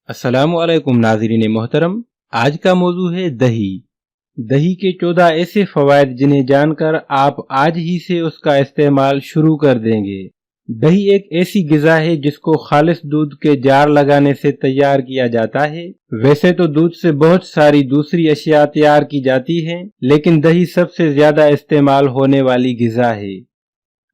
अस्सलामुअलैकुम नाज़रीन मोहतरम। आज का मौजू है दही। दही के 14 ऐसे फवायद जिन्हें जानकर आप आज ही से उसका इस्तेमाल शुरू कर देंगे। दही एक ऐसी ग़िज़ा है जिसको खालिस दूध के जार लगाने से तैयार किया जाता है। वैसे तो दूध से बहुत सारी दूसरी अशिया तैयार की जाती हैं, लेकिन दही सबसे ज्यादा इस्तेमाल होने वाली ग़िज़ा है।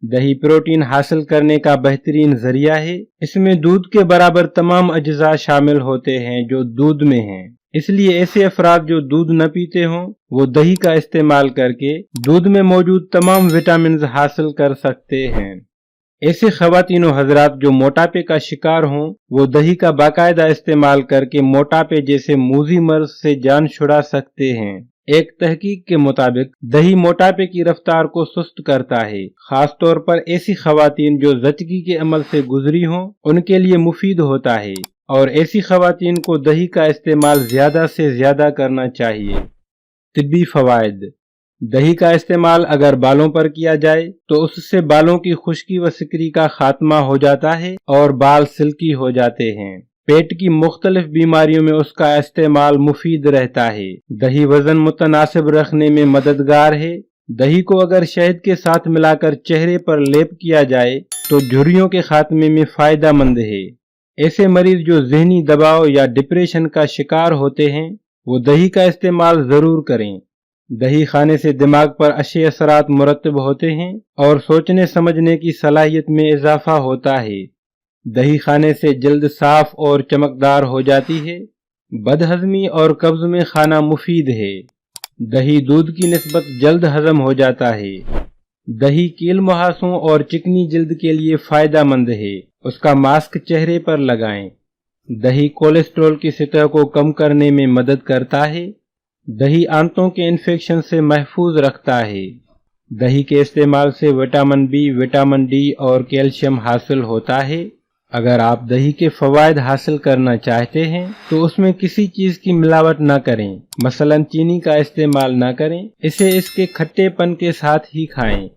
दही प्रोटीन हासिल करने का बेहतरीन जरिया है। इसमें दूध के बराबर तमाम अज्जा शामिल होते हैं जो दूध में हैं। इसलिए ऐसे अफराद जो दूध न पीते हों वो दही का इस्तेमाल करके दूध में मौजूद तमाम विटामिन हासिल कर सकते हैं। ऐसे ख़वातीन व हज़रात जो मोटापे का शिकार हों वो दही का बाकायदा इस्तेमाल करके मोटापे जैसे मूजी मर्ज से जान छुड़ा सकते हैं। एक तहकीक के मुताबिक दही मोटापे की रफ्तार को सुस्त करता है। खास तौर पर ऐसी ख़वातीन जो ज़चगी के अमल से गुजरी हों उनके लिए मुफीद होता है और ऐसी ख़वातीन को दही का इस्तेमाल ज़्यादा से ज़्यादा करना चाहिए। तिब्बी फ़वाइद। दही का इस्तेमाल अगर बालों पर किया जाए तो उससे बालों की खुश्की व सिकरी का खात्मा हो जाता है और बाल सिल्की हो जाते हैं। पेट की मुख्तलिफ बीमारियों में उसका इस्तेमाल मुफीद रहता है। दही वजन मुतनासिब रखने में मददगार है। दही को अगर शहद के साथ मिलाकर चेहरे पर लेप किया जाए तो झुर्रियों के खात्मे में फायदा मंद है। ऐसे मरीज जो जहनी दबाव या डिप्रेशन का शिकार होते हैं वो दही का इस्तेमाल जरूर करें। दही खाने से दिमाग पर अच्छे असरात मुरतब होते हैं और सोचने समझने की सलाहियत में इजाफा होता है। दही खाने से जल्द साफ और चमकदार हो जाती है। बदहजमी और कब्ज में खाना मुफीद है। दही दूध की निस्बत जल्द हजम हो जाता है। दही कील मुहासों और चिकनी जल्द के लिए फायदा मंद है। उसका मास्क चेहरे पर लगाएं। दही कोलेस्ट्रॉल की सतह को कम करने में मदद करता है। दही आंतों के इन्फेक्शन से महफूज रखता है। दही के इस्तेमाल से विटामिन बी, विटामिन डी और कैल्शियम हासिल होता है। अगर आप दही के फवायद हासिल करना चाहते हैं तो उसमें किसी चीज की मिलावट न करें, मसलन चीनी का इस्तेमाल न करें। इसे इसके खट्टेपन के साथ ही खाएं।